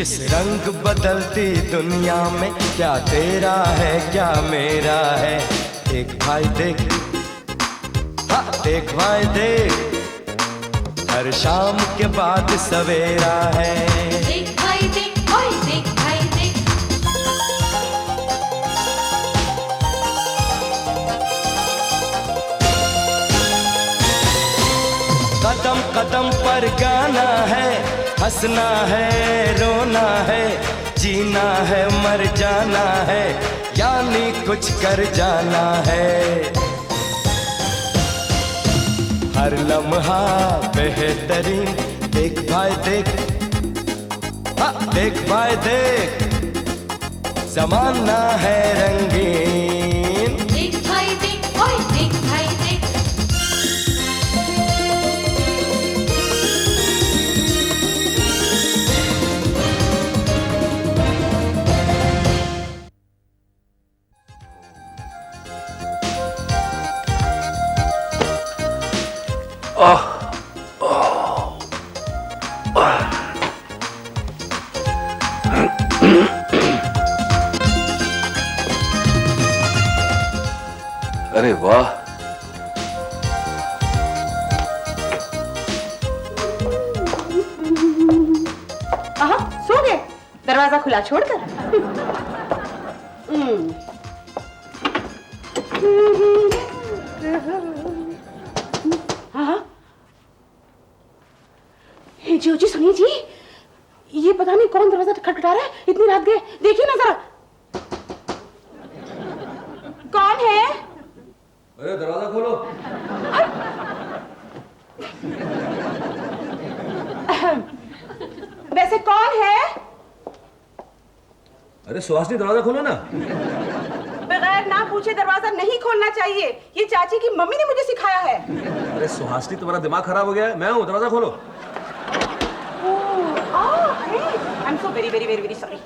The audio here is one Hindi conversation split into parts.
इस रंग बदलती दुनिया में क्या तेरा है क्या मेरा है। देख भाई देख, हाँ देख भाई देख, हर शाम के बाद सवेरा है। देख भाई देख, ओए देख भाई देख। कदम कदम पर गाना है, हंसना है रोना है, जीना है मर जाना है, यानी कुछ कर जाना है। हर लम्हा बेहतरीन, देख भाई देख, हाँ देख भाई देख, ज़माना है रंगीन। देख भाई देख, ओए देख भाई देख। अरे वाह, आहा, सो गए दरवाजा खुला छोड़कर। हाँ जी जी, सुनिए जी, ये पता नहीं कौन दरवाजा खटखटा रहा है इतनी रात गए, देखिए ना जरा। कौन है? अरे दरवाजा खोलो। वैसे कौन है? अरे सुहासिनी, दरवाजा खोलो ना। बगैर ना पूछे दरवाजा नहीं खोलना चाहिए, ये चाची की मम्मी ने मुझे सिखाया है। अरे सुहासिनी, तुम्हारा दिमाग खराब हो गया है? मैं हूँ, दरवाजा खोलो। I'm so very very very very sorry.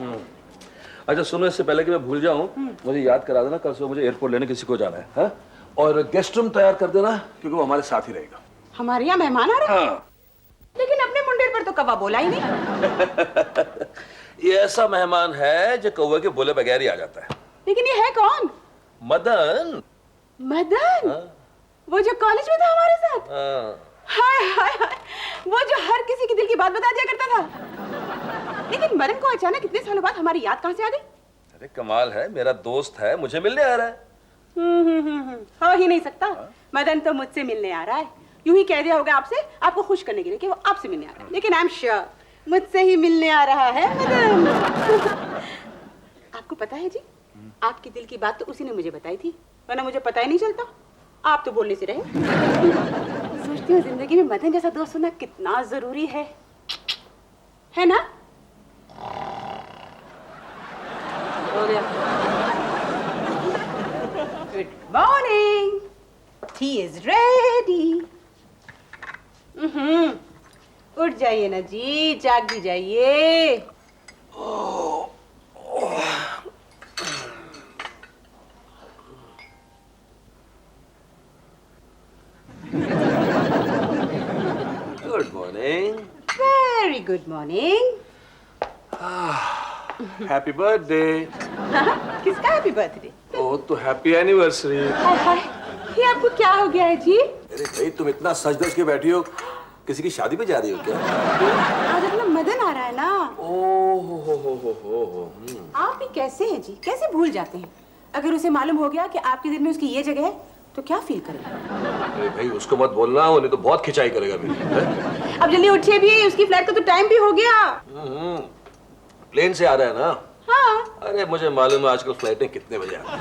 अच्छा सुनो, इससे पहले कि मैं भूल जाऊं, मुझे याद करा देना, कल सुबह मुझे एयरपोर्ट लेने किसी को जाना है, हाँ? और गेस्ट रूम तैयार कर देना, क्योंकि वो हमारे साथ ही रहेगा। हमारे यहाँ मेहमान आ रहे हैं? हाँ। लेकिन अपने मुंडे पर तो कौवा बोला ही नहीं। ये ऐसा मेहमान है जो कौवे के बोले बगैर ही आ जाता है। लेकिन ये है कौन? मदन। मदन? हाँ? वो जो कॉलेज में था हमारे साथ? हाँ। हाय हाय हाय, वो जो हर किसी की दिल की बात बता दिया करता था। लेकिन मदन को अचानक इतने सालों बाद हमारी याद कहाँ से आ गई? अरे कमाल है, मेरा दोस्त है, मुझे मिलने आ रहा है। हो ही नहीं सकता। मदन तो मुझसे मिलने आ रहा है, यूं ही कह दिया होगा आपसे, आपको खुश करने के लिए कि वो आपसे मिलने आ रहा है। लेकिन आई एम श्योर मुझसे ही मिलने आ रहा है मदन। आपको पता है जी, आपके दिल की बात तो उसी ने मुझे बताई थी, वरना मुझे पता ही नहीं चलता। आप तो बोलने से रहे। सोचती हूँ जिंदगी में मदन जैसा दोस्त होना कितना जरूरी है ना? हो गया। Good morning, T is ready. उठ जाइए ना जी, जाग भी जाइए। Good morning. Very good morning. Happy birthday. किसका हैप्पी बर्थडे? ओ तो हैप्पी एनिवर्सरी। हाय हाय, ये आपको क्या हो गया है जी? अरे भाई, तुम इतना सज धज के बैठी हो, किसी की शादी पे जा रही हो क्या? आज अपना मदन आ रहा है ना। ओह हो। आप भी कैसे हैं जी, कैसे भूल जाते हैं? अगर उसे मालूम हो गया कि आपके दिल में उसकी ये जगह है तो क्या फील करेगा? अरे भाई, उसको मत बोलना, वो नहीं तो बहुत खिंचाई करेगा मेरी, हैं? अब जल्दी उठिए भी, उसकी फ्लाइट का तो टाइम भी हो गया। प्लेन से आ रहा है ना? हाँ। अरे मुझे मालूम है आजकल फ्लाइटें कितने बजे आती हैं।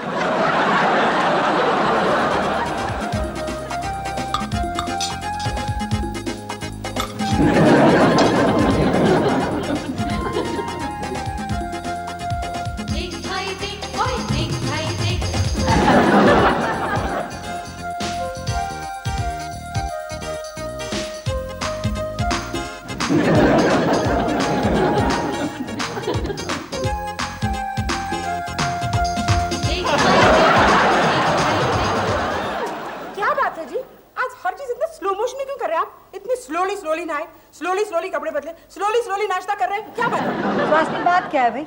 देख भाई देख, ओए देख भाई देख। देख भाई देख, क्या बात है जी, आज हर चीज इतना स्लो मोशन में क्यों कर रहे हैं आप? इतनी स्लोली स्लोली नहाए, स्लोली स्लोली कपड़े बदले, स्लोली स्लोली नाश्ता कर रहे हैं, क्या बात है? स्वास्थ्य की बात क्या है भाई?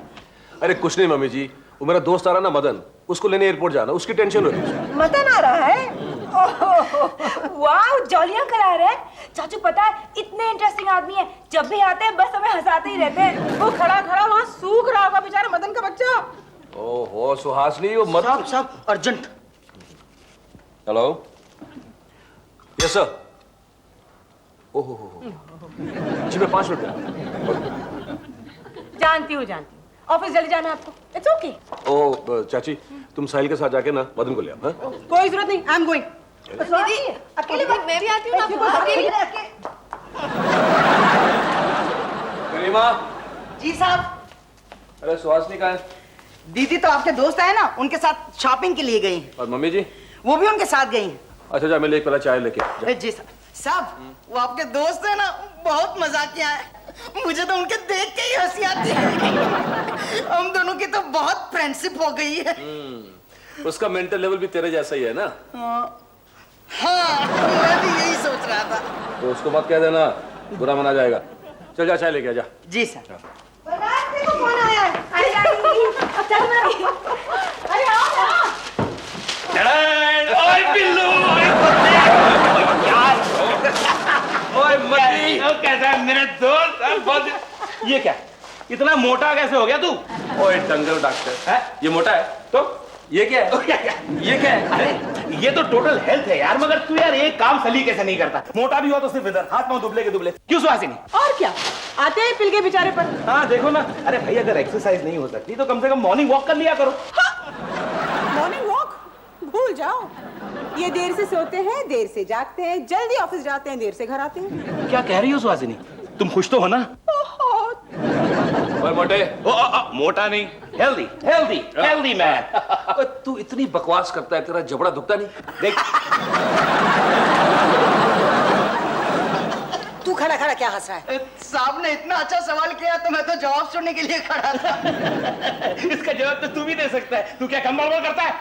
अरे कुछ नहीं मम्मी जी, वो मेरा दोस्त आ रहा ना मदन, उसको लेने एयरपोर्ट जाना, उसकी टेंशन हो रही है। मदन आ रहा है? वाह, जॉलियां करा रहे हैं। चाचू पता है इतने इंटरेस्टिंग आदमी है, जब भी आते हैं बस हमें हंसाते ही रहते हैं। वो खड़ा खड़ा वहाँ सूख रहा होगा बेचारा मदन का बच्चा। ओहो सुहासनी, वो मदन। साहब अर्जेंट। Hello, yes sir. ओहो जी, मैं 5 मिनट में। जानती हूँ ऑफिस जल्दी जाना है आपको। It's okay. ओ चाची, तुम साहिल के साथ जाके ना मदन को ले आओ। हाँ? कोई जरूरत नहीं, आई एम गोइंग। दीदी अकेले मैं भी आती हूँ ना। अकेले करीमा। जी साहब। अरे सुहासनी कहाँ है? दीदी तो आपके दोस्त आए ना, उनके साथ शॉपिंग के लिए गई। और मम्मी जी? वो भी उनके साथ गई। अच्छा जा, मैं एक पहला चाय लेके जा। जी साहब। साहब वो आपके दोस्त है ना, बहुत मजाकिया है। मुझे तो उनके देख के ही हंसी आती है। हम दोनों की तो बहुत फ्रेंडशिप हो गई है। उसका मेंटल लेवल भी तेरे जैसा ही है ना? हाँ, मैं भी यही सोच रहा था। तो उसको मत कह देना, बुरा माना जाएगा। चल जा, चाय लेके आ जा। जी सर। कौन आया है? अरे ओए बिल्लू, ओए मती, कैसा है मेरे दोस्त? ये क्या, इतना मोटा कैसे हो गया तू? ओए डंगल डॉक्टर है? ये मोटा है तो ये क्या है? ये क्या है? अरे ये तो टोटल हेल्थ है यार, मगर तू यार एक काम सलीके से नहीं करता। मोटा भी हो तो सिर्फ इधर, हाथ पांव दुबले के दुबले। क्यों सुहासिनी? और क्या, आते हैं पिल के बेचारे पर। हाँ देखो ना, अरे भाई अगर एक्सरसाइज नहीं हो सकती तो कम से कम मॉर्निंग वॉक कर लिया करो। मॉर्निंग वॉक भूल जाओ। ये देर से सोते हैं, देर से जागते हैं, जल्दी ऑफिस जाते हैं, देर से घर आते हैं। क्या कह रही हो सुहासिनी? तुम खुश तो हो ना? ओए मोटे। मोटा नहीं, हेल्दी हेल्दी हेल्दी मैन। ओए तू इतनी बकवास करता है, तेरा जबड़ा दुखता नहीं? देख तू खड़ा खड़ा क्या हंस रहा है? साहब ने इतना अच्छा सवाल किया तो मैं तो जवाब सुनने के लिए खड़ा था। इसका जवाब तो तू भी दे सकता है। तू क्या कम बड़बड़ करता है?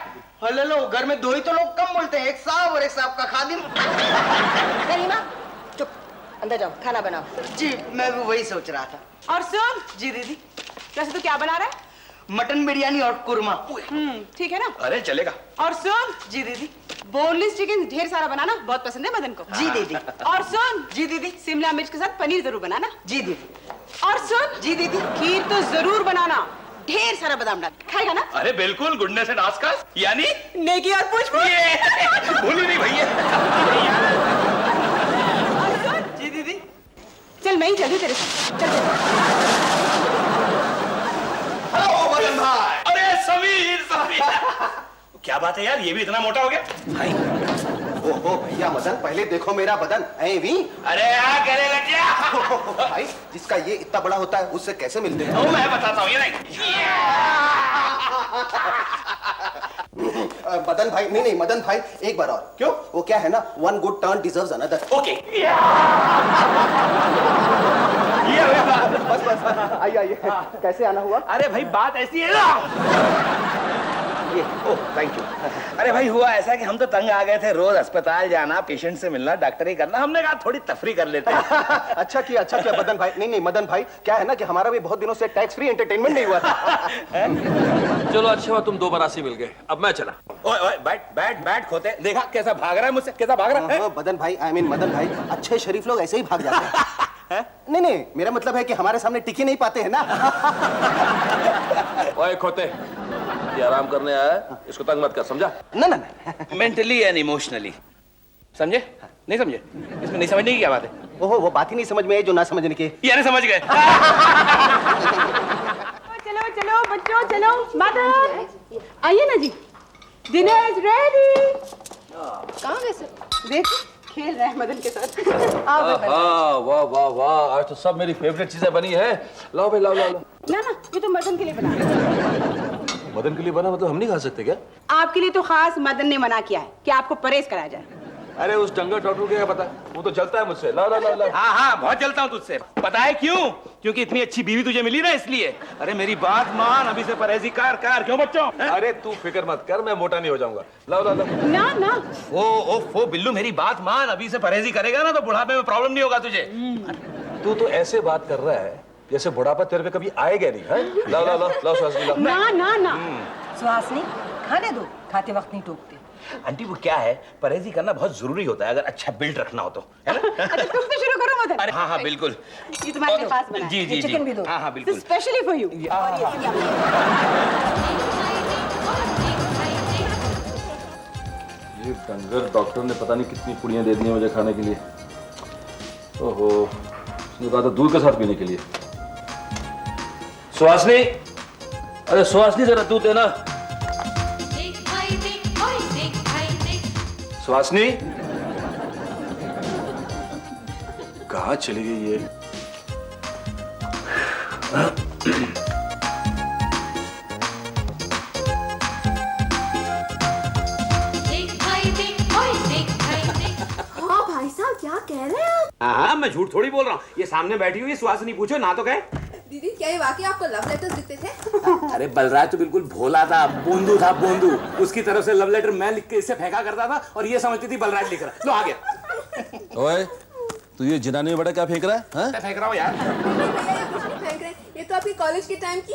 हेलो लो, घर में 2 ही तो लोग कम बोलते हैं, एक साहब और एक साहब का खादिम। करीमा चुप, अंदर जाओ, खाना बनाओ। जी मैं भी वही सोच रहा था। और सुन जी दीदी। वैसे तो क्या बना रहा है? मटन बिरयानी और कुरमा। ठीक है ना? अरे चलेगा। और सुन, जी दीदी। बोनलेस चिकन ढेर सारा बनाना, बहुत पसंद है मदन को। जी दीदी। और सुन जी दीदी। शिमला मिर्च के साथ पनीर जरूर बनाना। जी दीदी। और सुन जी दीदी। खीर तो जरूर बनाना, ढेर सारा बादाम डाल खाएगा ना? अरे बिल्कुल, गुडनेस एंड आस्कास, यानी नेकी और पूछ भूली नहीं भैया। जी दीदी। चल मैं ही चलूं तेरे साथ, चल हेलो मदन भाई। अरे समीर समीर। क्या बात है यार, ये भी इतना मोटा हो गया? भाई ओहो भैया मदन, पहले देखो मेरा बदन है भी। अरे यार कहने लग गया। भाई जिसका ये इतना बड़ा होता है उससे कैसे मिलते हैं? मैं बताता हूँ, ये नहीं। मदन भाई, नहीं मदन भाई, एक बार और। क्यों? वो क्या है ना, one good turn deserves another. Okay. बस आइए कैसे आना हुआ? अरे भाई बात ऐसी है ना, ये थैंक यू। अरे भाई हुआ ऐसा कि हम तो तंग आ गए थे, रोज अस्पताल जाना, पेशेंट से मिलना, डॉक्टरी करना। हमने कहा थोड़ी तफरी कर लेते हैं। अच्छा किया मदन भाई। नहीं मदन भाई, क्या है ना कि हमारा भी बहुत दिनों से टैक्स फ्री एंटरटेनमेंट नहीं हुआ था। चलो अच्छा हुआ तुम 2 बरासी मिल गए, अब मैं चला। ओए ओए बैठ खोते, देखा कैसा भाग रहा है मुझसे, कैसा भाग रहा है? मदन भाई, आई मीन मदन भाई, अच्छे शरीफ लोग ऐसे ही भाग जाते हैं। नहीं मेरा मतलब है कि हमारे सामने टिके नहीं पाते हैं ना। ओए खोते, ये आराम करने आया है, इसको तंग मत कर, समझा? ना मेंटली एंड इमोशनली, समझे? नहीं समझे? इसमें नहीं समझने की क्या बात है? ओहो, वो बात ही नहीं समझ में आई जो ना समझने की। यानी समझ गए। चलो चलो बच्चों चलो, मदन आइए ना जी, डिनर इज रेडी। कहाँ गए सर? देख खेल रहे हैं मदन के साथ। वाह वाह वाह, आज तो सब मेरी फेवरेट चीजें बनी है। लाओ भाई, लाओ। ना ये तो मदन के लिए बना है। मदन के लिए बना मतलब हम नहीं खा सकते क्या? आपके लिए तो खास मदन ने मना किया है कि आपको परहेज कराया जाए। अरे उस जंगल डॉक्टर को क्या पता, वो तो जलता है मुझसे। ला ला ला ला। हाँ हाँ बहुत जलता हूँ तुझसे। पता है क्यों? क्योंकि इतनी अच्छी बीवी तुझे मिली ना, इसलिए। अरे मेरी बात मान, अभी से परहेजी कर क्यों बच्चों? अरे तू फिक्र मत कर, मैं मोटा नहीं हो जाऊंगा। ला ला ला। ना ना ओ बिल्लू, मेरी बात मान, अभी से परहेजी करेगा ना तो बुढ़ापे में प्रॉब्लम नहीं होगा तुझे। तू तो ऐसे बात कर रहा है जैसे बुढ़ापा तेरे पे कभी आएगा नहीं है। ला ला ला ला सुहासिनी ला। ना ना ना। सुहासिनी खाने दो, खाते वक्त नहीं टोकते। आंटी वो क्या है, परहेजी करना बहुत जरूरी होता है अगर अच्छा बिल्ड रखना हो तो, है ना? अच्छा तुम तो शुरू करो मदन। अरे हाँ बिल्कुल। ये तुम्हारे लिए खास बना है। जी जी चिकन भी दो। हाँ बिल्कुल। Specially for you. ये डंगर डॉक्टर ने पता नहीं कितनी पुड़ियां दे दी हैं मुझे खाने के लिए। ओहो, उसने कहा था दूध के साथ पीने के लिए। सुहासिनी, अरे सुहासिनी जरा दूध देना। सुहासिनी कहाँ चली गई ये? हाँ भाई साहब क्या कह रहे हैं आप? हाँ मैं झूठ थोड़ी बोल रहा हूँ। ये सामने बैठी हुई सुहासिनी, पूछो ना तो कहे। दीदी क्या ये वाकई आपको लव लेटर्स लिखते थे? अरे बलराज तो बिल्कुल भोला था, बोंदू था बोंदू। उसकी तरफ से लव लेटर मैं लिख के इससे फेंका करता था और ये समझती थी बलराज लिख रहा। लो आ गया। ओए, तू ये जिनाने में बड़ा क्या फेंक रहा है? हाँ? मैं फेंक रहा हूँ यार। भैया ये कुछ नहीं फेंक रहे, ये तो आपकी कॉलेज के टाइम की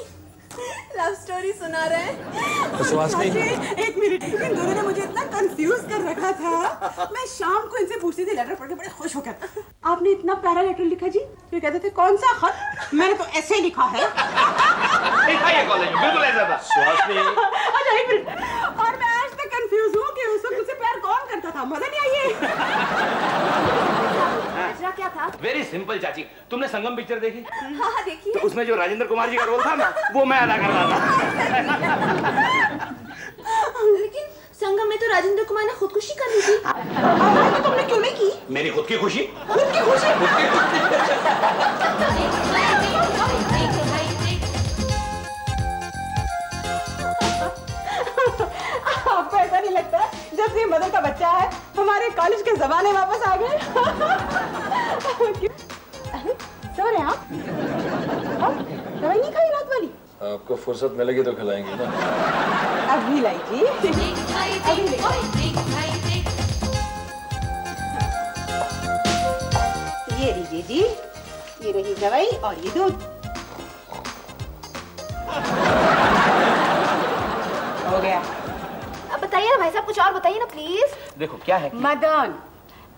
लव स्टोरी सुना रहे हैं। सुहासिनी, एक मिनट, इन दोनों ने मुझे इतना कंफ्यूज कर रखा था। मैं शाम को इनसे पूछती थी, लेटर पढ़ के बड़े खुश होकर, आपने इतना प्यारा लेटर लिखा जी? तो कहते थे कौन सा खत? मैंने तो ऐसे लिखा है। ये कॉलेज में बिल्कुल ऐसा था। सुहासिनी, अच्छा एक मिनट, और मैं आज तक कंफ्यूज हूँ कि उस वक्त मुझसे प्यार कौन करता था, मदन या ये? माजरा क्या था? वेरी सिंपल चाची, तुमने संगम पिक्चर देखी? हाँ हाँ देखिए। तो उसमें जो राजेंद्र कुमार जी का रोल था ना, वो मैं अदा कर रहा था। लेकिन संगम में तो राजेंद्र कुमार ने खुदकुशी कर ली थी। तो तुमने क्यों नहीं की? मेरी खुद की खुशी। खुद की खुशी। आपको ऐसा नहीं लगता जब से मदर का बच्चा है हमारे कॉलेज के जमाने वापस आ गए? सो रहे हैं आप? दवाई नहीं खाई रात वाली? आपको फुर्सत मिलेगी तो खिलाएंगे ना। अभी लाइए। अभी ये लीजिए जी, ये रही दवाई और ये दूध। हो गया। अब बताइए ना भाई साहब, कुछ और बताइए ना प्लीज। देखो क्या है, मदन,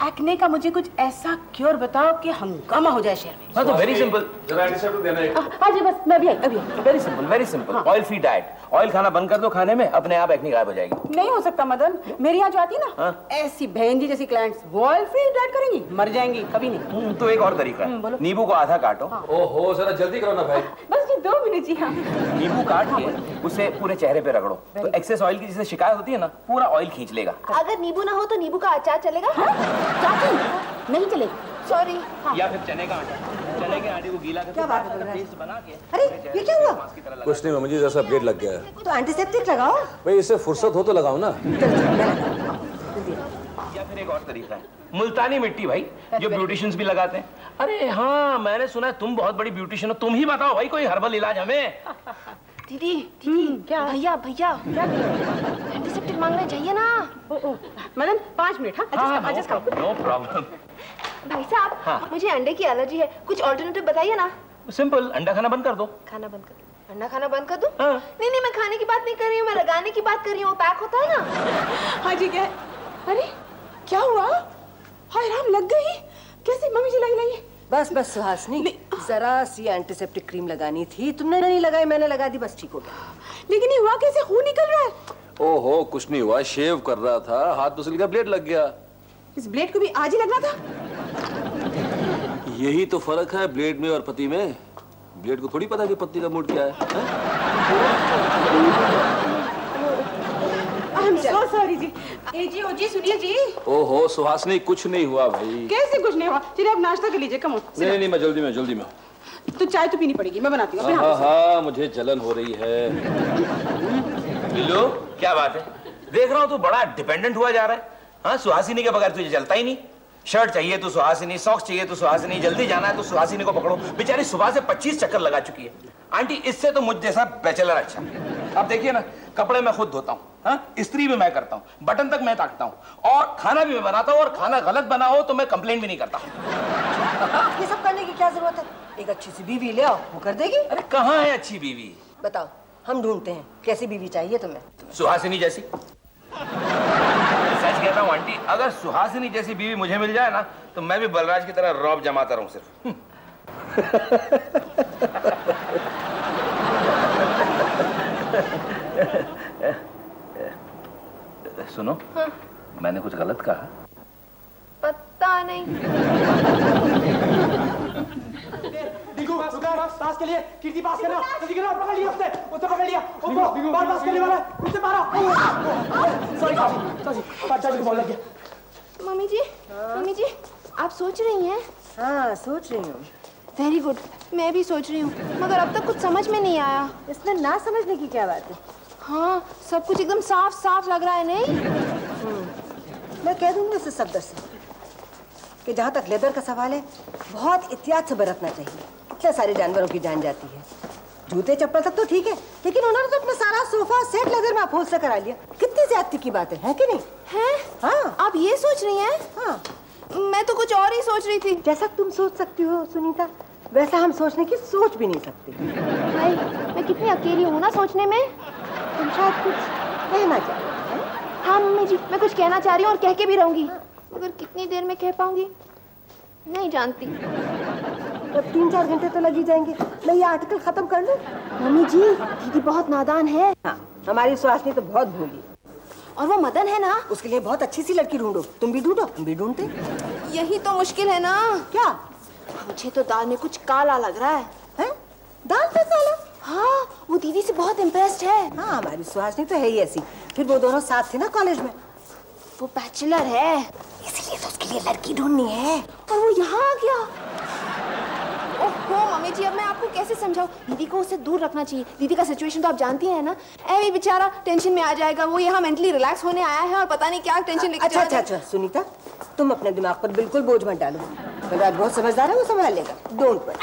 एक्ने का मुझे कुछ ऐसा क्योर बताओ कि हंगामा हो जाए शहर में। हाँ तो वेरी सिंपल। जरा एंटीसेप्टिक देना है। हाँ जी बस मैं भी आई, अभी very simple, very simple. Oil free diet. Oil खाना बंद कर दो खाने में, अपने आप एक्ने गायब हो जाएगी। नहीं हो सकता मदन, मेरी यहाँ जो आती है ना ऐसी बहन जी जैसी क्लाइंट्स, वो ऑयल फ्री डाइट करेंगी, मर जाएंगी, कभी नहीं। तो एक और तरीका है, नींबू को आधा काटो। ओहो, जरा जल्दी करो ना भाई। बस जी 2 मिनट जी। हाँ नींबू काट के उसे पूरे चेहरे पे रगड़ो, तो एक्सेस ऑयल की जिसे शिकायत होती है ना, पूरा ऑयल खींच लेगा। अगर नींबू ना हो तो नींबू का अचार चलेगा? चाची नहीं चलेगी। सॉरी। या फिर चने का आटा, चने के आटे को गीला करके क्या बात है? पेस्ट बना के। अरे ये क्या हुआ? कुछ नहीं मम्मी जी, जैसा ब्लेड लग गया है। तो एंटीसेप्टिक लगाओ। भाई इससे फुर्सत हो तो लगाओ ना। या फिर एक और तरीका है, मुल्तानी मिट्टी भाई, जो ब्यूटिशियंस भी लगाते हैं। अरे हाँ मैंने सुना है तुम बहुत बड़ी ब्यूटिशियन हो, तुम ही बताओ भाई कोई हर्बल इलाज हमें। दीदी दीदी क्या? भैया भैया एंटीसेप्टिक मांगने चाहिए ना। मदन 5 मिनट। हाँ एडजस्ट करो। No problem. भाई साहब मुझे अंडे की एलर्जी है, कुछ ऑल्टरनेटिव बताइए ना। सिंपल, अंडा खाना बंद कर दो। खाना बंद कर, अंडा खाना बंद कर दूं? हाँ। नहीं मैं खाने की बात नहीं कर रही हूँ, मैं लगाने की बात कर रही हूँ। पैक होता है ना। हाँ जी क्या? अरे क्या हुआ? हाय राम, लग गई कैसे? मम्मी जी लाई। बस बस सुहासिनी, जरा सी एंटीसेप्टिक क्रीम लगानी थी, तुमने नहीं लगाई, मैंने लगा दी, बस ठीक हो गया। लेकिन ये हुआ कैसे? खून निकल रहा है। ओहो, कुछ नहीं हुआ, शेव कर रहा था, हाथ फिसल गया, ब्लेड लग गया। इस ब्लेड को भी आज ही लगना था। यही तो फर्क है ब्लेड में और पति में। ब्लेड को थोड़ी पता कि पति का मूड क्या है? आई एम सो सॉरी जी। ए जी, ओ जी, सुनिए जी। ओहो सुहासिनी, कुछ नहीं हुआ भाई। कैसे कुछ नहीं हुआ? चलिए आप नाश्ता कर लीजिए। Come on. नहीं मैं जल्दी में। तो चाय तो पीनी पड़ेगी, मैं बनाती हूँ। हाँ मुझे जलन हो रही है। बिल्लू क्या बात है? देख रहा हूँ तू बड़ा डिपेंडेंट हुआ जा रहा है। हाँ, सुहासिनी के बगैर तुझे चलता ही नहीं। शर्ट चाहिए तो सुहासिनी, सॉक्स चाहिए तो सुहासिनी, जल्दी जाना है तो सुहासिनी को पकड़ो। बेचारी सुबह से 25 चक्कर लगा चुकी है। आंटी, इससे तो मुझ जैसा बैचलर अच्छा। अब देखिए ना, कपड़े मैं खुद धोता हूँ, हाँ, इस्त्री भी मैं करता हूँ, बटन तक मैं ताकता हूँ, और खाना भी मैं बनाता हूँ, और खाना गलत बना हो तो मैं कंप्लेन भी नहीं करता। ये सब करने की क्या जरूरत है? एक अच्छी सी बीवी ले आओ, वो कर देगी। अरे कहाँ है अच्छी बीवी? बताओ, हम ढूंढते हैं। कैसी बीवी चाहिए तुम्हें? सुहासिनी जैसी। सच कहता हूँ आंटी, अगर सुहासिनी जैसी बीवी मुझे मिल जाए ना, तो मैं भी बलराज की तरह रौब जमाता रहूं सिर्फ। सुनो, हाँ? मैंने कुछ गलत कहा? पता नहीं। पास के लिए कीर्ति पास करना, जल्दी करो, पकड़ लिया उसने पकड़ लिया, उसको बाल पास करने वाला है, उससे मारो। सॉरी चाची को बॉल लग गया। मम्मी जी, मम्मी जी, आप सोच रही हैं? हाँ, सोच रही हूँ। वेरी गुड, मैं भी सोच रही हूँ, मगर अब तक कुछ समझ में नहीं आया। इसमें ना समझने की क्या बात है? हाँ, सब कुछ एकदम साफ साफ लग रहा है, नहीं? मैं कह दूंगी उसे सफदर से कि जहाँ तक लेदर का सवाल है, बहुत एहतियात से बरतना चाहिए। इतने सारे जानवरों की जान जाती है। जूते चप्पल तक तो ठीक है, लेकिन उन्होंने तो अपना सारा सोफा सेट लेदर में अपहोल्ड से करा लिया। कितनी ज्यादती की बात है कि नहीं? है? हाँ। आप ये सोच रही हैं? हाँ। मैं तो कुछ और ही सोच रही थी। जैसा तुम सोच सकती हो सुनीता, वैसा हम सोचने की सोच भी नहीं सकते। भाई, मैं कितनी अकेली हूँ ना सोचने में। तुम शायद कुछ कहना चाह रही हो। हाँ मम्मी जी, मैं कुछ कहना चाह रही हूँ और कह के भी रहूंगी, मगर कितनी देर में कह पाऊंगी नहीं जानती। अब 3-4 घंटे तो लग ही जाएंगे। मैं ये आर्टिकल खत्म कर लूं? मम्मी जी, दीदी बहुत नादान है। हाँ, हमारी सुहासिनी तो बहुत भोली। और वो मदन है ना, उसके लिए बहुत अच्छी सी लड़की ढूंढो। तुम भी ढूंढो, हम भी ढूंढते। यही तो मुश्किल है ना। क्या? मुझे तो दाल में कुछ काला लग रहा है। हैं? दाल पे काला? हाँ, वो दीदी से बहुत इम्प्रेस्ड है। हाँ, हमारी सुहासिनी तो है ही ऐसी। फिर वो दोनों साथ थे ना कॉलेज में। वो बैचलर है, इसलिए तो उसके लिए लड़की ढूंढनी है। और वो यहाँ आ गया। ओहो मम्मी जी, अब मैं आपको कैसे समझाऊं? दीदी को उससे दूर रखना चाहिए। दीदी का सिचुएशन तो आप जानती हैं ना। ऐ बेचारा टेंशन में आ जाएगा। वो यहाँ मेंटली रिलैक्स होने आया है और पता नहीं क्या टेंशन लेके चला जाए। अच्छा सुनीता, तुम अपने दिमाग पर बिल्कुल बोझ मत डालो। बलराज बहुत समझदार है, वो संभाल लेगा। Don't worry.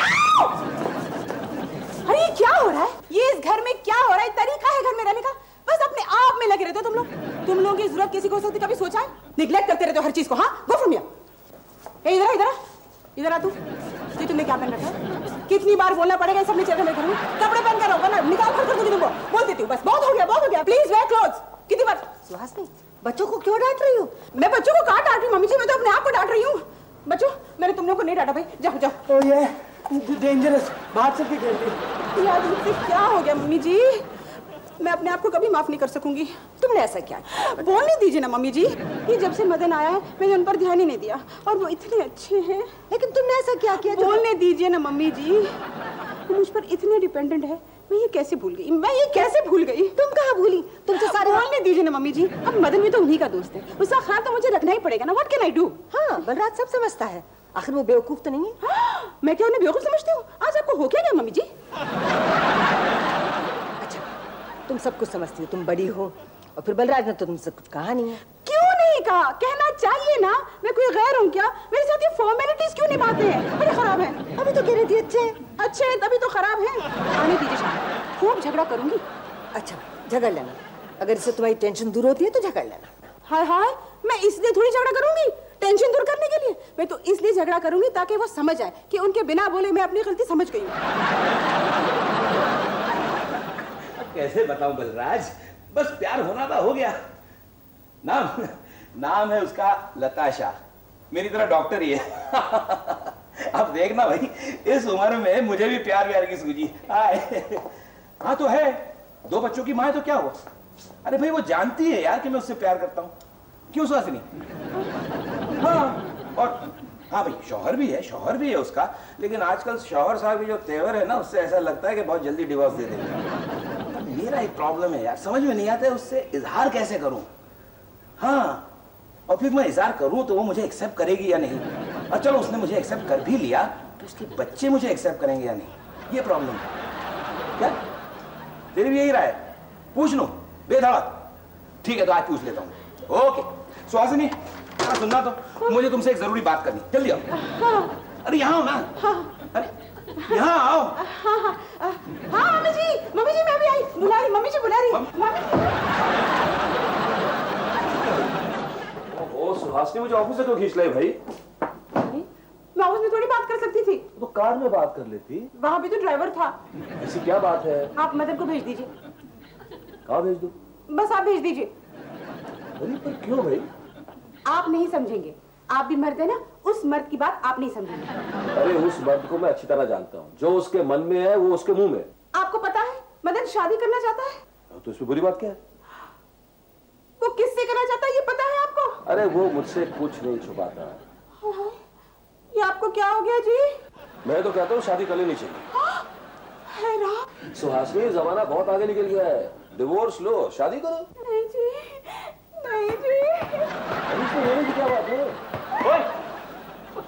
अरे ये क्या हो रहा है? ये इस घर में क्या हो रहा है? तरीका है घर में रहने का? बस अपने आप में लगे रहते हो तुम लोग। तुम लोगों की जरूरत किसी को हो सकती, कभी सोचा है? निगलेक्ट करते रहते हो हर चीज को। हाँ, गो फ्रॉम हियर। इधर आ तू। ये तुमने क्या पहन रखा है? कितनी बार बोलना पड़ेगा सब नीचे मेरे घर में? कपड़े पहन कर रहो, वरना निकाल कर दूंगी तुमको। बोल देती हूँ, बस बहुत हो गया। Please wear clothes. कितनी बार? सुहासिनी, बच्चों को क्यों डांट रही हो? मैं बच्चों को कहाँ डांट रही हूँ मम्मी जी? मैं तो अपने आप को डांट रही हूँ। बच्चों, मैंने तुम लोग को नहीं डांटा भाई। जाओ। ओह ये डेंजरस, बाहर चल के खेलती। यार मुझसे क्या हो गया मम्मी जी? मैं अपने आप को कभी माफ नहीं कर सकूंगी। तुमने ऐसा क्या? बोलने दीजिए ना मम्मी जी। ये जब से मदन आया है, मैंने उन पर ध्यान ही नहीं दिया, और वो इतने अच्छे हैं। लेकिन तुमने ऐसा क्या किया? बोलने दीजिए ना मम्मी जी। वो मुझ पर इतने डिपेंडेंट है, मैं ये कैसे भूल गई? तुम कहाँ भूली? तुम तो सारे। बोलने दीजिए ना मम्मी जी। अब मदन भी तो उन्हीं का दोस्त है, उसका ख्याल तो मुझे रखना ही पड़ेगा ना। What can I do? हाँ, बलराज सब समझता है। आखिर वो बेवकूफ तो नहीं है। मैं क्या उन्हें बेवकूफ समझती हूँ? आज आपको हो क्या गया मम्मी जी? अच्छा, तुम सब कुछ समझती हो, तुम बड़ी हो, और फिर बलराज ने तो तुमसे कुछ कहा नहीं है। क्यों नहीं कहा? कहना चाहिए ना। मैं कोई गैर हूँ क्या? मेरे साथ ये फॉर्मेलिटीज क्यों निभाते हैं? बड़े खराब हैं। अभी तो कह रही थी अच्छे हैं, तभी तो खराब हैं। आने दीजिए शाम, खूब झगड़ा करूंगी। अच्छा, झगड़ लेना। अगर इससे तुम्हारी टेंशन दूर होती है तो झगड़ लेना। हाय हाय, मैं इसलिए थोड़ी झगड़ा करूंगी टेंशन दूर करने के लिए। मैं तो इसलिए झगड़ा करूंगी ताकि वो समझ आए कि उनके बिना बोले मैं अपनी गलती समझ गई हूँ। कैसे बताऊं बलराज, बस प्यार होना था, हो गया। नाम है उसका लताशा, मेरी तरह डॉक्टर ही है। अब देखना भाई, इस उम्र में मुझे भी प्यार की सूझी। हाँ तो है, 2 बच्चों की माँ है तो क्या हुआ? अरे भाई वो जानती है यार कि मैं उससे प्यार करता हूँ। क्यों सुहासिनी? हाँ, और हाँ भाई शौहर भी है उसका, लेकिन आजकल शौहर साहब की जो तेवर है ना, उससे ऐसा लगता है कि बहुत जल्दी डिवोर्स दे देंगे। मेरा एक प्रॉब्लम है यार, समझ में नहीं आता है उससे इजहार कैसे करूं। हाँ, और फिर मैं इजहार करूं तो वो मुझे एक्सेप्ट करेगी या नहीं, और चलो उसने मुझे एक्सेप्ट कर भी लिया तो उसके बच्चे मुझे एक्सेप्ट करेंगे या नहीं, ये प्रॉब्लम है। क्या तेरी भी यही राय? पूछ लो बेधड़क। ठीक है तो आज पूछ लेता हूं। ओके सुहासिनी सुनना तो, मुझे तुमसे एक जरूरी बात करनी, जल्दी आओ। अरे यहाँ आओ ना। अरे यहाँ आओ। हाँ मम्मी जी मैं भी आई। बुला रही मम्मी जी, बुला रही ओ सुहासिनी, मुझे ऑफिस से क्यों खींच लाई भाई? मैं ऑफिस में थोड़ी बात कर सकती थी, तो कार में बात कर लेती। वहां भी तो ड्राइवर था। ऐसी क्या बात है? आप मदन को भेज दीजिए। कहाँ भेज दूं? बस आप भेज दीजिए। अरे पर क्यों भाई? आप नहीं समझेंगे, आप भी मर्द है ना, उस मर्द की बात आप नहीं समझेंगे। अरे उस मर्द को मैं अच्छी तरह जानता हूँ, जो उसके मन में है वो उसके मुंह में। आपको पता है मदन शादी करना चाहता है। तो इसमें बुरी बात क्या है? वो किससे करना चाहता है ये पता है आपको? अरे वो मुझसे कुछ नहीं छुपाता। ये आपको क्या हो गया जी? मैं तो कहता हूँ शादी कर लेनी चाहिए। है राम। सुहासिनी, जमाना बहुत आगे निकल गया है, डिवोर्स लो, शादी करो। नहीं जी, नहीं जी। इसमें होने की क्या बात है? ओए,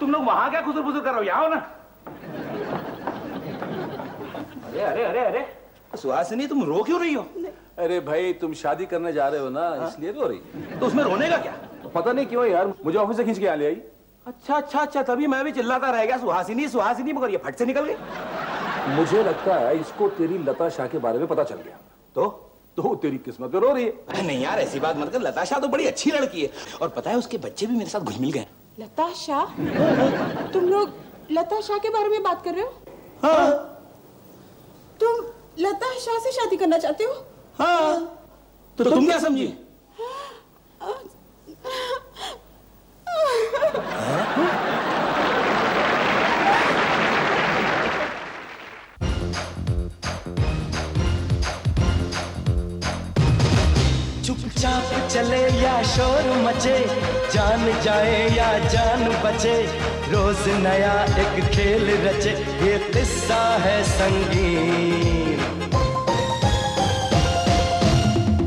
तुम लोग वहां क्या खुसर फुसर कर रहे हो? यहाँ आओ ना। अरे अरे अरे अरे सुहासिनी, तुम रो क्यों रही हो? अरे भाई, तुम शादी करने जा रहे हो ना, इसलिए रो रही। तो उसमें रोने का क्या? पता नहीं क्यों यार, मुझे ऑफिस से खींच के आ ले आई। अच्छा अच्छा अच्छा, तभी मैं भी चिल्लाता रह गया सुहासिनी सुहासिनी, मगर ये फट से निकल गई। मुझे लगता है इसको तेरी लता शाह के बारे में पता चल गया, तो तेरी किस्मत पे रो रही है। नहीं यार, ऐसी बात मत कर, लता शाह तो बड़ी अच्छी लड़की है, और पता है उसके बच्चे भी मेरे साथ घुल मिल गए। लता शाह? तुम लोग लता शाह के बारे में बात कर रहे हो? हाँ। तुम लता शाह से शादी करना चाहते हो? हाँ। तो तुम क्या समझी? चुपचाप चले या शोर मचे, जान जाए या जान बचे, रोज नया एक खेल रचे, ये किस्सा है संगीन।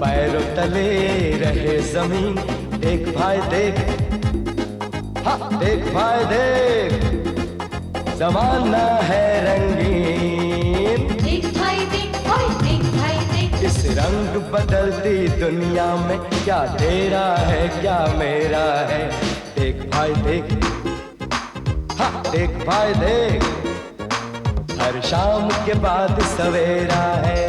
पैरों तले रहे जमीन, देख भाई देख, हाँ देख भाई देख, जमाना है रंगीन। देख भाई देख, ओए देख भाई देख, इस रंग बदलती दुनिया में क्या तेरा है क्या मेरा है, देख भाई देख, हाँ देख भाई देख, हर शाम के बाद सवेरा है।